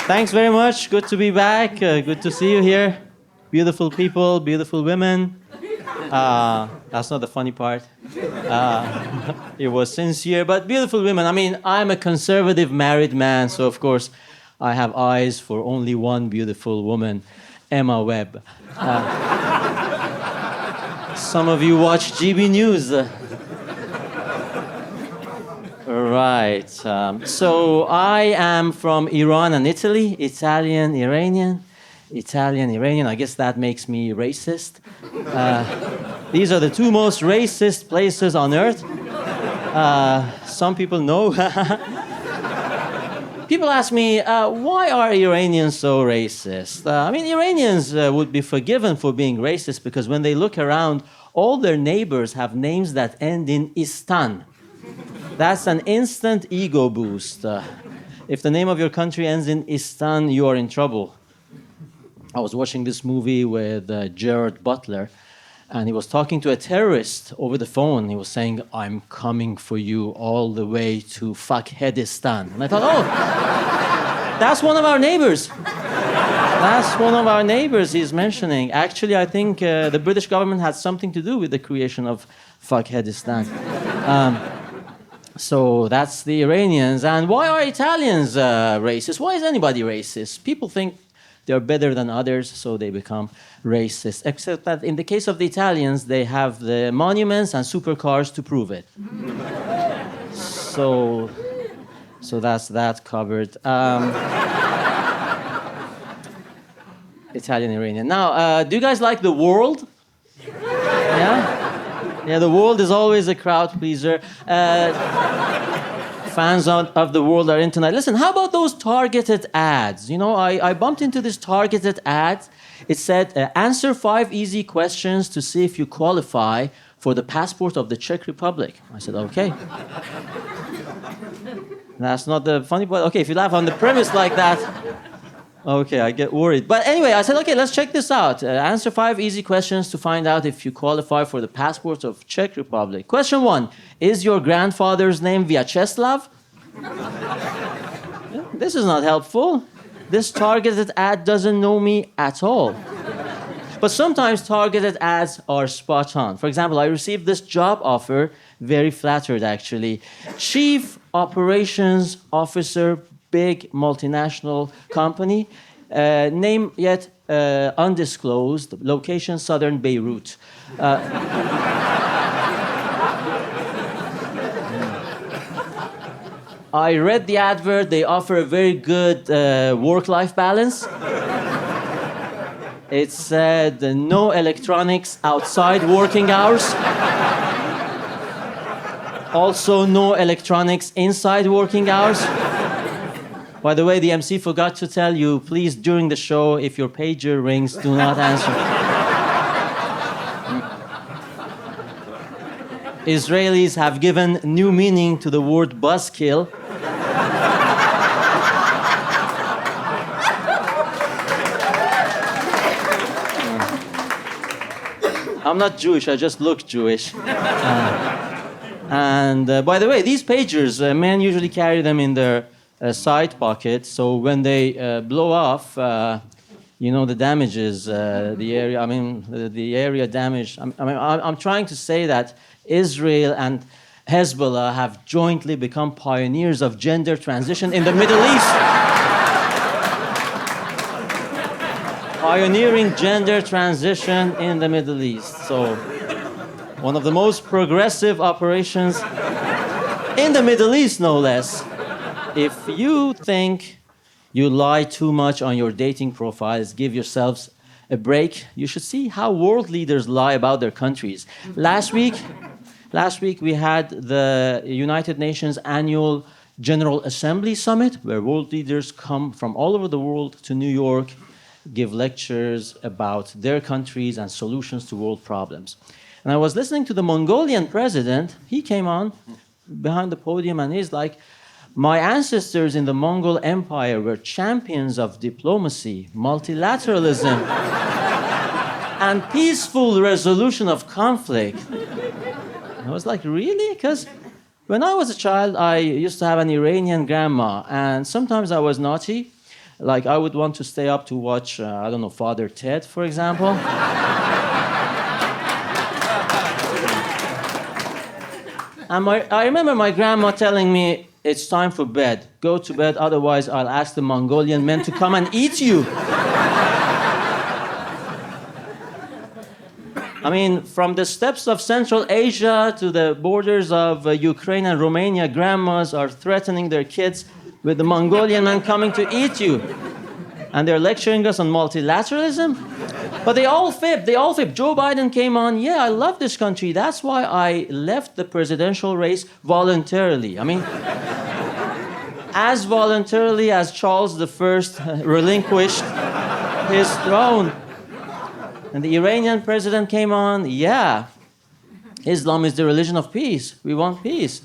Thanks very much. Good to be back. Good to see you here. Beautiful people, beautiful women. That's not the funny part. It was sincere, but beautiful women. I mean, I'm a conservative married man, so of course I have eyes for only one beautiful woman, Emma Webb. Some of you watch GB News. Right. So I am from Iran and Italy, Italian, Iranian. I guess that makes me racist. These are the two most racist places on earth. Some people know. People ask me, why are Iranians so racist? I mean, Iranians would be forgiven for being racist because when they look around, all their neighbors have names that end in istan. That's an instant ego boost. If the name of your country ends in istan, you are in trouble. I was watching this movie with Gerard Butler, and he was talking to a terrorist over the phone. He was saying, "I'm coming for you all the way to Fakhedistan." And I thought, oh, that's one of our neighbors. That's one of our neighbors he's mentioning. Actually, I think the British government had something to do with the creation of Fakhedistan. So that's the Iranians. And why are Italians racist? Why is anybody racist? People think they're better than others, so they become racist. Except that in the case of the Italians, they have the monuments and supercars to prove it. So that's that covered. Italian, Iranian. Now, do you guys like the world? Yeah? Yeah, the world is always a crowd pleaser. Fans of the world are in tonight. Listen, how about those targeted ads? You know, I bumped into this targeted ad. It said, answer 5 easy questions to see if you qualify for the passport of the Czech Republic. I said, okay. That's not the funny part. Okay, if you laugh on the premise like that, okay, I get worried. But anyway, I said, okay, let's check this out. Answer 5 easy questions to find out if you qualify for the passport of Czech Republic. Question 1, is your grandfather's name Vyacheslav? This is not helpful. This targeted ad doesn't know me at all. But sometimes targeted ads are spot on. For example, I received this job offer, very flattered actually. Chief Operations Officer, big multinational company, name yet undisclosed, location southern Beirut. I read the advert. They offer a very good work-life balance. It said no electronics outside working hours. Also, no electronics inside working hours. By the way, the MC forgot to tell you, please, during the show, if your pager rings, do not answer. Israelis have given new meaning to the word buzzkill. I'm not Jewish, I just look Jewish. And by the way, these pagers, men usually carry them in their side pocket, so when they blow off, you know, the damages, the area, the area damage. I'm trying to say that Israel and Hezbollah have jointly become pioneers of gender transition in the Middle East. Pioneering gender transition in the Middle East. So, one of the most progressive operations in the Middle East, no less. If you think you lie too much on your dating profiles, give yourselves a break. You should see how world leaders lie about their countries. Last week we had the United Nations Annual General Assembly Summit, where world leaders come from all over the world to New York, give lectures about their countries and solutions to world problems. And I was listening to the Mongolian president. He came on behind the podium and he's like, my ancestors in the Mongol Empire were champions of diplomacy, multilateralism, and peaceful resolution of conflict. I was like, really? Because when I was a child, I used to have an Iranian grandma, and sometimes I was naughty. Like, I would want to stay up to watch, I don't know, Father Ted, for example. And I remember my grandma telling me, it's time for bed. Go to bed, otherwise I'll ask the Mongolian men to come and eat you. I mean, from the steppes of Central Asia to the borders of Ukraine and Romania, grandmas are threatening their kids with the Mongolian men coming to eat you. And they're lecturing us on multilateralism. But they all fib. Joe Biden came on, yeah, I love this country. That's why I left the presidential race voluntarily. I mean, as voluntarily as Charles I relinquished his throne. And the Iranian president came on, yeah, Islam is the religion of peace. We want peace.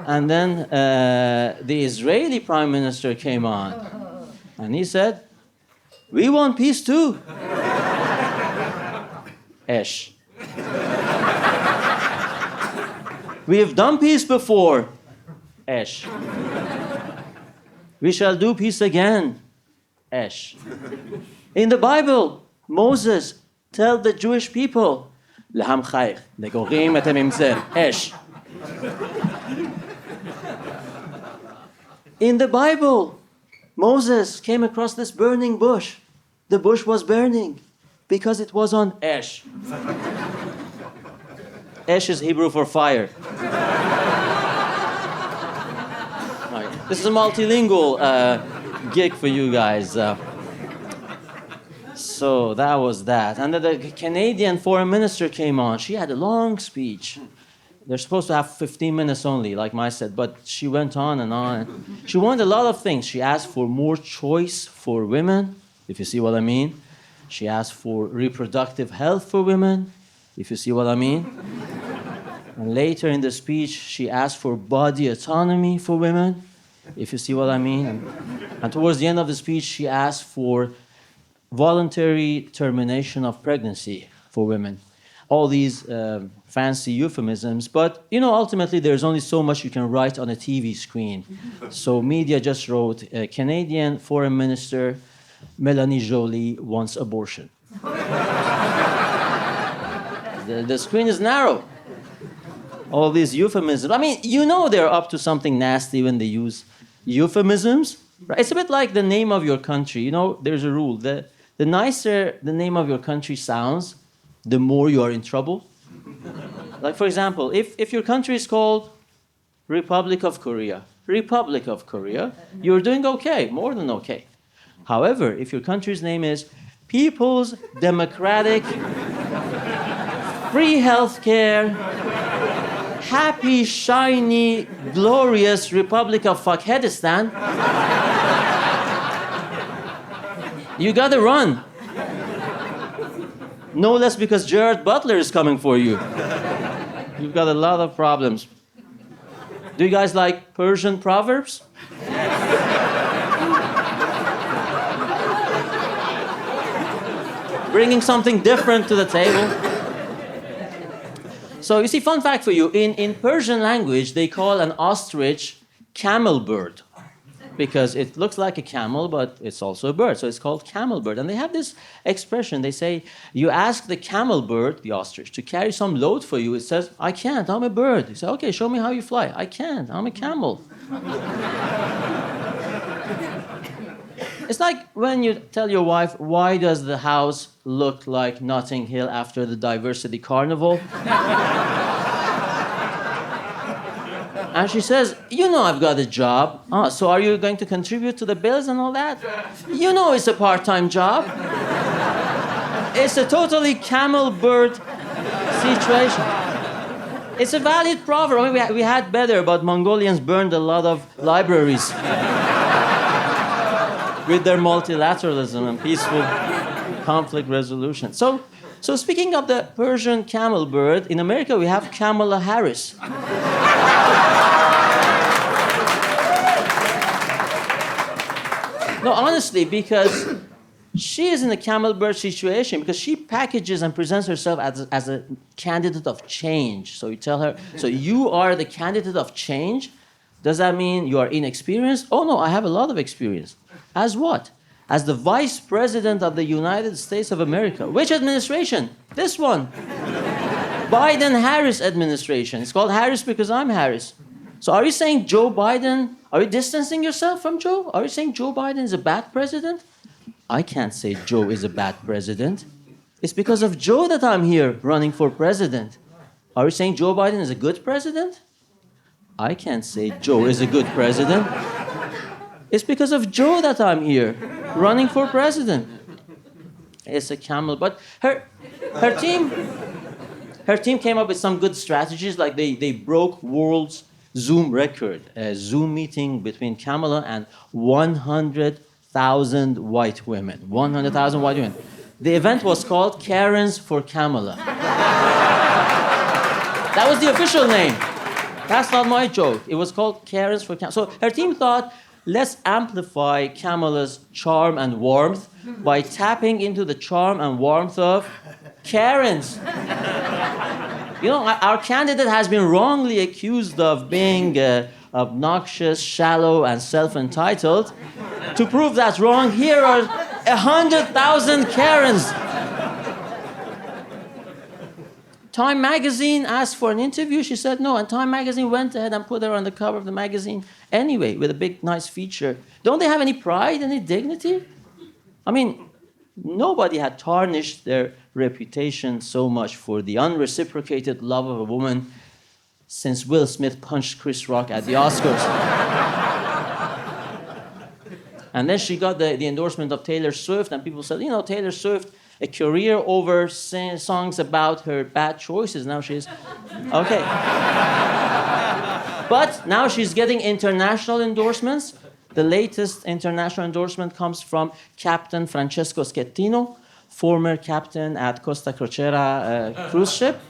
And then the Israeli prime minister came on, and he said, we want peace too. Esh. We have done peace before. Esh. We shall do peace again. Esh. In the Bible, Moses tells the Jewish people, Laham chayich, negorim etem imzer. Esh. In the Bible, Moses came across this burning bush. The bush was burning because it was on Esh. Esh is Hebrew for fire. Right. This is a multilingual gig for you guys. So that was that. And then the Canadian foreign minister came on. She had a long speech. They're supposed to have 15 minutes only, like Mai said, but she went on and on. She wanted a lot of things. She asked for more choice for women, if you see what I mean. She asked for reproductive health for women, if you see what I mean. And later in the speech, she asked for body autonomy for women, if you see what I mean. And towards the end of the speech, she asked for voluntary termination of pregnancy for women. All these fancy euphemisms, but ultimately there's only so much you can write on a TV screen. So media just wrote, Canadian Foreign Minister Melanie Joly wants abortion. The screen is narrow. All these euphemisms. I mean, they're up to something nasty when they use euphemisms. Right? It's a bit like the name of your country. There's a rule. The nicer the name of your country sounds, the more you are in trouble. Like, for example, if your country is called Republic of Korea, you're doing okay, more than okay. However, if your country's name is People's Democratic Free Healthcare Happy, Shiny, Glorious Republic of Fuckheadistan, you gotta run. No less because Gerard Butler is coming for you. You've got a lot of problems. Do you guys like Persian proverbs? Bringing something different to the table. So you see, fun fact for you, in Persian language, they call an ostrich camel bird, because it looks like a camel, but it's also a bird. So it's called camel bird. And they have this expression. They say, you ask the camel bird, the ostrich, to carry some load for you. It says, I can't, I'm a bird. You say, okay, show me how you fly. I can't, I'm a camel. It's like when you tell your wife, why does the house look like Notting Hill after the Diversity Carnival? And she says, I've got a job. So are you going to contribute to the bills and all that? It's a part-time job. It's a totally camel bird situation. It's a valid proverb. I mean, we had better, but Mongolians burned a lot of libraries with their multilateralism and peaceful conflict resolution. So speaking of the Persian camel bird, in America we have Kamala Harris. No, honestly, because she is in a camel bird situation, because she packages and presents herself as a candidate of change. So you tell her, so you are the candidate of change? Does that mean you are inexperienced? Oh no, I have a lot of experience. As what? As the Vice President of the United States of America. Which administration? This one. Biden-Harris administration. It's called Harris because I'm Harris. So are you saying Joe Biden, are you distancing yourself from Joe? Are you saying Joe Biden is a bad president? I can't say Joe is a bad president. It's because of Joe that I'm here running for president. Are you saying Joe Biden is a good president? I can't say Joe is a good president. It's because of Joe that I'm here running for president. It's a camel, but her team came up with some good strategies, like they broke world's Zoom record, a Zoom meeting between Kamala and 100,000 white women. 100,000 white women. The event was called Karens for Kamala. That was the official name. That's not my joke. It was called Karens for Kamala. So her team thought, let's amplify Kamala's charm and warmth by tapping into the charm and warmth of Karens. You know, our candidate has been wrongly accused of being obnoxious, shallow, and self-entitled. To prove that's wrong, here are 100,000 Karens. Time magazine asked for an interview. She said no, and Time magazine went ahead and put her on the cover of the magazine anyway, with a big, nice feature. Don't they have any pride, any dignity? I mean, nobody had tarnished their reputation so much for the unreciprocated love of a woman since Will Smith punched Chris Rock at the Oscars. And then she got the endorsement of Taylor Swift, and people said, you know, Taylor Swift, a career over songs about her bad choices. Now she's okay. But now she's getting international endorsements. The latest international endorsement comes from Captain Francesco Schettino, former captain at Costa Crociera cruise ship.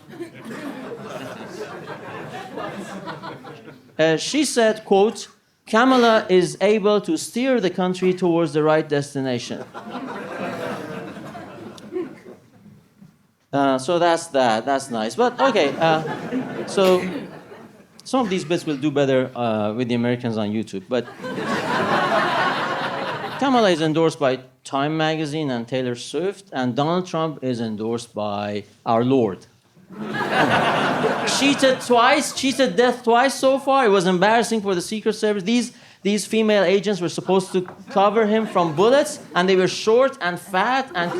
She said, quote, Kamala is able to steer the country towards the right destination. So that's that. That's nice. But okay, so some of these bits will do better with the Americans on YouTube. But Kamala is endorsed by Time magazine and Taylor Swift, and Donald Trump is endorsed by our Lord. Cheated death twice so far. It was embarrassing for the Secret Service. These female agents were supposed to cover him from bullets, and they were short and fat and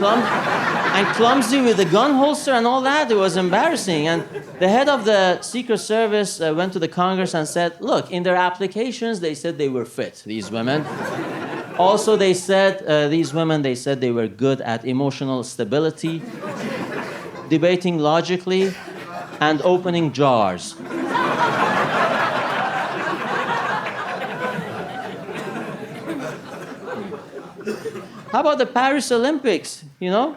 clumsy with the gun holster and all that. It was embarrassing. And the head of the Secret Service went to the Congress and said, look, in their applications, they said they were fit, these women. Also, they said, they said they were good at emotional stability, debating logically, and opening jars. How about the Paris Olympics, you know?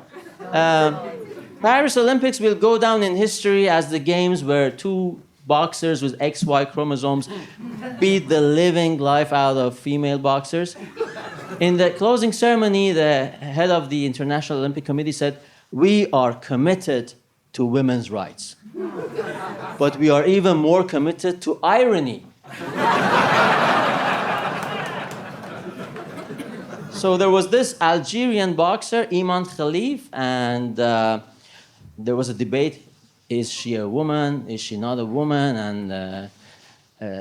Paris Olympics will go down in history as the games where two boxers with XY chromosomes beat the living life out of female boxers. In the closing ceremony, the head of the International Olympic Committee said, we are committed to women's rights, but we are even more committed to irony. So there was this Algerian boxer, Iman Khalif, and there was a debate, is she a woman, is she not a woman? And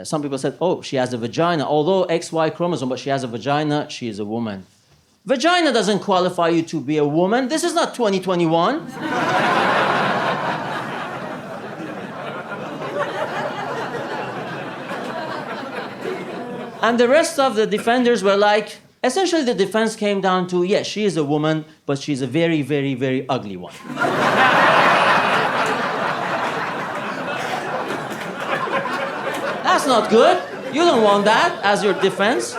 some people said, oh, she has a vagina. Although XY chromosome, but she has a vagina, she is a woman. Vagina doesn't qualify you to be a woman. This is not 2021. And the rest of the defenders were like, essentially the defense came down to, yes, she is a woman, but she's a very, very, very ugly one. That's not good. You don't want that as your defense.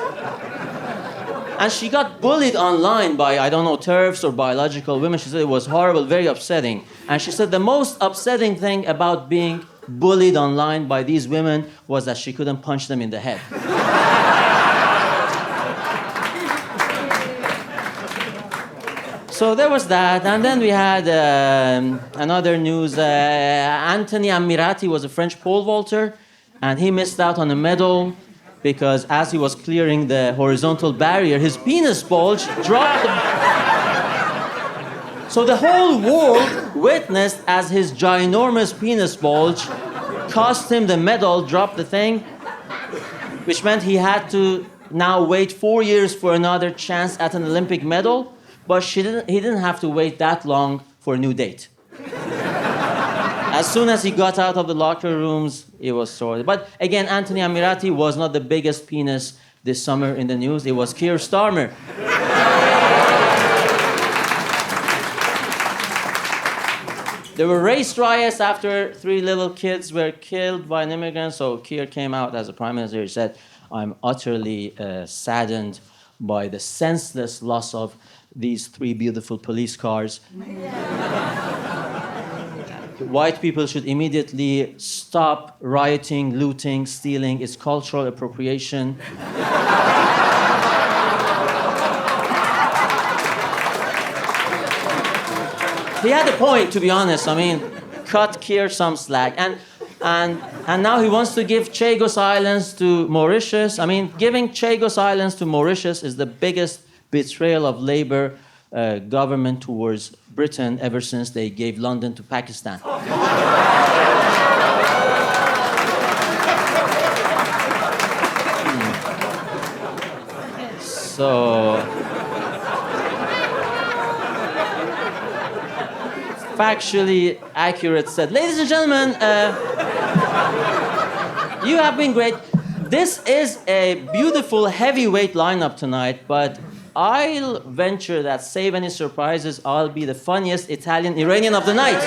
And she got bullied online by, I don't know, TERFs or biological women. She said it was horrible, very upsetting. And she said the most upsetting thing about being bullied online by these women was that she couldn't punch them in the head. So there was that, and then we had another news. Anthony Ammirati was a French pole vaulter, and he missed out on a medal because as he was clearing the horizontal barrier, his penis bulge dropped. So the whole world witnessed as his ginormous penis bulge cost him the medal, dropped the thing, which meant he had to now wait 4 years for another chance at an Olympic medal, but he didn't have to wait that long for a new date. As soon as he got out of the locker rooms, it was sorted. But again, Anthony Amirati was not the biggest penis this summer in the news. It was Keir Starmer. There were race riots after 3 little kids were killed by an immigrant. So Keir came out as a prime minister. He said, I'm utterly saddened by the senseless loss of these 3 beautiful police cars. White people should immediately stop rioting, looting, stealing. It's cultural appropriation. He had a point, to be honest. I mean, cut Keir some slack. And now he wants to give Chagos Islands to Mauritius. I mean, giving Chagos Islands to Mauritius is the biggest betrayal of Labour government towards Britain ever since they gave London to Pakistan. So, factually accurate said, ladies and gentlemen, you have been great. This is a beautiful heavyweight lineup tonight, but I'll venture that, save any surprises, I'll be the funniest Italian Iranian of the night.